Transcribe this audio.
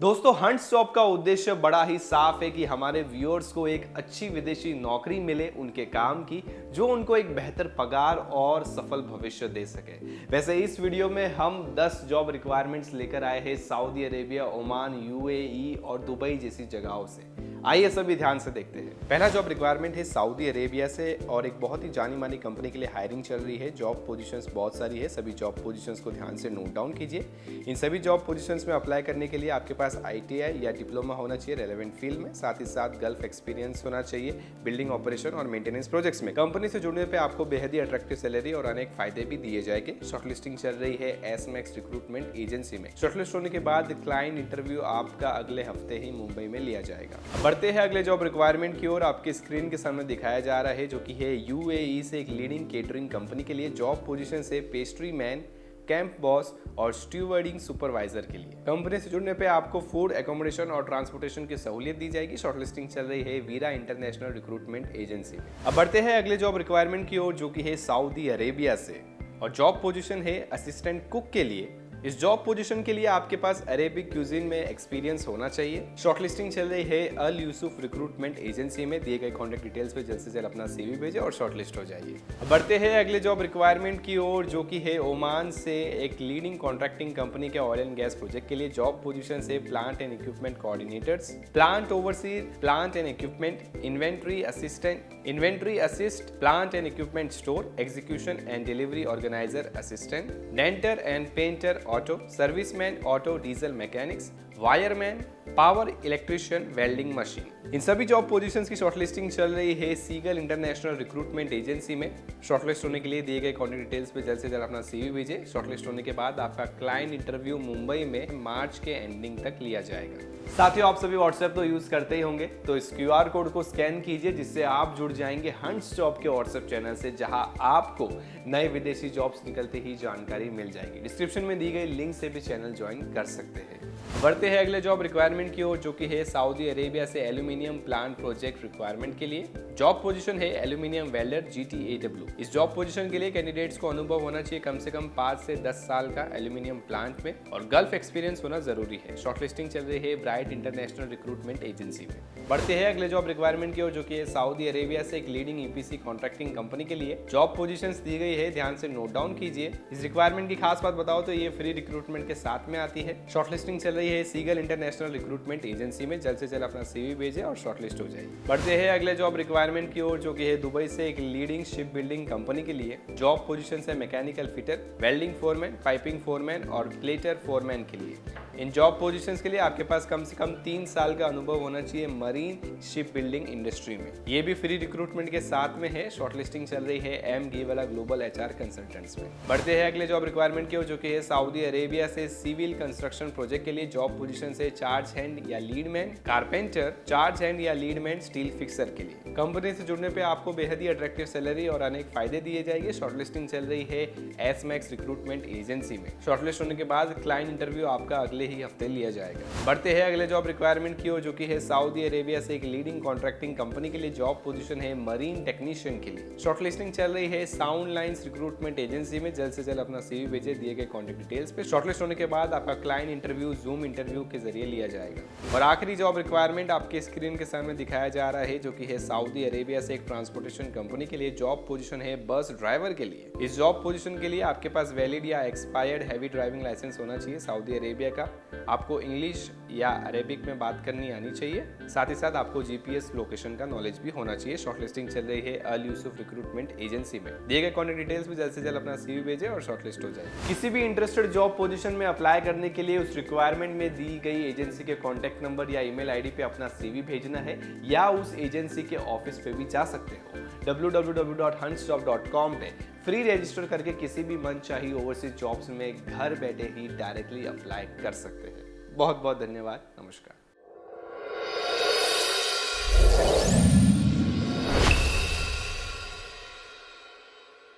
दोस्तों, hunts job का उद्देश्य बड़ा ही साफ है कि हमारे व्यूअर्स को एक अच्छी विदेशी नौकरी मिले उनके काम की, जो उनको एक बेहतर पगार और सफल भविष्य दे सके। वैसे इस वीडियो में हम 10 जॉब रिक्वायरमेंट्स लेकर आए हैं सऊदी अरेबिया, ओमान, यूएई और दुबई जैसी जगहों से। आइए सभी ध्यान से देखते हैं। पहला जॉब रिक्वायरमेंट है सऊदी अरेबिया से और एक बहुत ही जानी मानी कंपनी के लिए हायरिंग चल रही है। जॉब पोजीशंस बहुत सारी है, सभी जॉब पोजीशंस को ध्यान से नोट डाउन कीजिए। इन सभी जॉब पोजीशंस में अप्लाई करने के लिए आपके पास आईटीआई या डिप्लोमा होना चाहिए रेलेवेंट फील्ड में, साथ ही साथ गल्फ एक्सपीरियंस होना चाहिए बिल्डिंग ऑपरेशन और मेंटेनेंस प्रोजेक्ट्स में। कंपनी से जुड़ने पे आपको बेहद ही अट्रैक्टिव सैलरी और अनेक फायदे भी दिए जाएंगे। शॉर्टलिस्टिंग चल रही है एसमैक्स रिक्रूटमेंट एजेंसी में। शॉर्टलिस्ट होने के बाद क्लाइंट इंटरव्यू आपका अगले हफ्ते ही मुंबई में लिया जाएगा। बढ़ते हैं अगले जॉब रिक्वायरमेंट की ओर। आपके स्क्रीन के सामने दिखाया जा रहा है जो कि है यूएई से एक लीडिंग केटरिंग कंपनी के लिए। जॉब पोजीशन से पेस्ट्री मैन, कैंप बॉस और स्टीवर्डिंग सुपरवाइजर के लिए। कंपनी से जुड़ने पे आपको फूड, एकोमोडेशन और ट्रांसपोर्टेशन की सहूलियत दी जाएगी। शॉर्टलिस्टिंग चल रही है वीरा इंटरनेशनल रिक्रूटमेंट एजेंसी में। अब बढ़ते हैं अगले जॉब रिक्वायरमेंट की ओर जो कि है सऊदी अरेबिया से और जॉब पोजीशन है असिस्टेंट कुक के लिए। इस जॉब पोजीशन के लिए आपके पास अरेबिक क्यूजिन में एक्सपीरियंस होना चाहिए। शॉर्टलिस्टिंग चल रही है अल यूसुफ रिक्रूटमेंट एजेंसी में। दिए गए कॉन्टैक्ट डिटेल्स पे जल्द से जल्द अपना सीवी भेजें और शॉर्टलिस्ट हो जाइए। बढ़ते हैं अगले जॉब रिक्वायरमेंट की ओर जो कि है ओमान से एक लीडिंग कॉन्ट्रैक्टिंग कंपनी के ऑयल एंड गैस प्रोजेक्ट के लिए। जॉब पोजीशन से plant and equipment coordinators, plant overseer, plant and equipment, inventory assist, plant and equipment store, execution and delivery organizer assistant, denter and painter auto, serviceman auto diesel mechanics, wireman, power electrician, welding machine. इन सभी job positions की shortlisting चल रही है seagull international recruitment agency में। Shortlist होने के लिए दिए गए कॉन्टैक्ट डिटेल्स पे जल्द से जल्द अपना सीवी भेजें। शॉर्टलिस्ट होने के बाद आपका क्लाइंट इंटरव्यू मुंबई में मार्च के एंडिंग तक लिया जाएगा। साथियों, आप सभी व्हाट्सएप तो यूज करते ही होंगे, तो इस क्यूआर कोड को स्कैन कीजिए जिससे आप जुड़ जाएंगे हंट्स जॉब के व्हाट्सएप चैनल से, जहां आपको नए विदेशी जॉब्स निकलते ही जानकारी मिल जाएगी। डिस्क्रिप्शन में दी गई लिंक से भी चैनल ज्वाइन कर सकते हैं। बढ़ते हैं अगले जॉब रिक्वायरमेंट की ओर जो कि है सऊदी अरेबिया से एल्यूमिनियम प्लांट प्रोजेक्ट रिक्वायरमेंट के लिए। जॉब पोजीशन है एल्यूमिनियम वेल्डर GTAW। इस जॉब पोजीशन के लिए कैंडिडेट्स को अनुभव होना चाहिए कम से कम 5 से 10 साल का एल्यूमिनियम प्लांट में और गल्फ एक्सपीरियंस होना जरूरी है। शॉर्टलिस्टिंग चल रही है ब्राइट इंटरनेशनल रिक्रूटमेंट एजेंसी में। बढ़ते हैं अगले जॉब रिक्वायरमेंट की ओर जो कि है सऊदी अरेबिया से एक लीडिंग EPC कॉन्ट्रैक्टिंग कंपनी के लिए। जॉब पोजीशंस दी गई है, ध्यान से नोट डाउन कीजिए। इस रिक्वायरमेंट की खास बात बताओ तो ये फ्री रिक्रूटमेंट के साथ में आती है। शॉर्टलिस्टिंग चल रही है सीगल इंटरनेशनल रिक्रूटमेंट एजेंसी में। जल्द से जल्द अपना सीवी भेजें और शॉर्टलिस्ट हो जाइए। बढ़ते हैं अगले जॉब रिक्वायरमेंट की ओर जो कि है दुबई से एक लीडिंग शिप बिल्डिंग कंपनी के लिए। जॉब पोजीशन है mechanical fitter, welding foreman, piping foreman और प्लेटर फोरमैन के लिए। इन जॉब पोजीशंस के लिए आपके पास कम से कम 3 साल का अनुभव होना चाहिए मरीन शिप बिल्डिंग इंडस्ट्री में। ये भी फ्री रिक्रूटमेंट के साथ में है। शॉर्टलिस्टिंग चल रही है M.G वाला ग्लोबल HR कंसल्टेंट्स में। बढ़ते हैं अगले जॉब रिक्वायरमेंट की ओर जो कि है सऊदी अरेबिया से सिविल कंस्ट्रक्शन प्रोजेक्ट के लिए। जॉब पोजीशन से चार्ज हैंड या लीडमैन, कारपेंटर, चार्ज हैंड या लीडमैन, स्टील फिक्सर के लिए। कंपनी से जुड़ने पे आपको बेहद ही अट्रैक्टिव सैलरी और अनेक फायदे दिए जाएंगे। शॉर्टलिस्टिंग चल रही है एसमैक्स रिक्रूटमेंट एजेंसी में। शॉर्टलिस्ट होने के बाद क्लाइंट इंटरव्यू आपका अगले ही हफ्ते लिया जाएगा। बढ़ते हैं अगले जॉब रिक्वायरमेंट की ओर जो कि है सऊदी अरेबिया से एक लीडिंग कॉन्ट्रैक्टिंग कंपनी के लिए। जॉब पोजीशन है मरीन टेक्नीशियन के लिए। शॉर्टलिस्टिंग चल रही है साउंड लाइंस रिक्रूटमेंट एजेंसी में। जल्द से जल्द अपना सीवी भेजे दिए गए कॉन्टैक्ट डिटेल्स पे। शॉर्टलिस्ट होने के बाद आपका क्लाइंट इंटरव्यू जूम इंटरव्यू के जरिए लिया जाएगा। और आखिरी जॉब रिक्वायरमेंट आपके स्क्रीन के सामने दिखाया जा रहा है जो कि है सऊदी अरेबिया से एक ट्रांसपोर्टेशन कंपनी के लिए। जॉब पोजीशन है बस ड्राइवर के लिए। इस जॉब पोजीशन के लिए आपके पास वैलिड या एक्सपायर्ड हैवी ड्राइविंग लाइसेंस होना चाहिए सऊदी अरेबिया का। आपको इंग्लिश या अरेबिक में बात करनी आनी चाहिए। साथ ही साथ आपको GPS लोकेशन का नॉलेज भी होना चाहिए। शॉर्टलिस्टिंग चल रही है अल यूसुफ रिक्रूटमेंट एजेंसी में। दिए गए कॉन्टैक्ट डिटेल्स भी जल्द से जल्द अपना सीवी भेजें और शॉर्टलिस्ट हो जाए। किसी भी इंटरेस्टेड जॉब पोजीशन में अप्लाई करने के लिए उस रिक्वायरमेंट में दी गई एजेंसी के कॉन्टैक्ट नंबर या ईमेल आईडी पे अपना सीवी भेजना है या उस एजेंसी के ऑफिस पे भी जा सकते हो। www.huntsjob.com पे फ्री रजिस्टर करके किसी भी मनचाही ओवरसीज जॉब्स में घर बैठे ही डायरेक्टली अप्लाई कर सकते हैं। बहुत बहुत धन्यवाद। नमस्कार।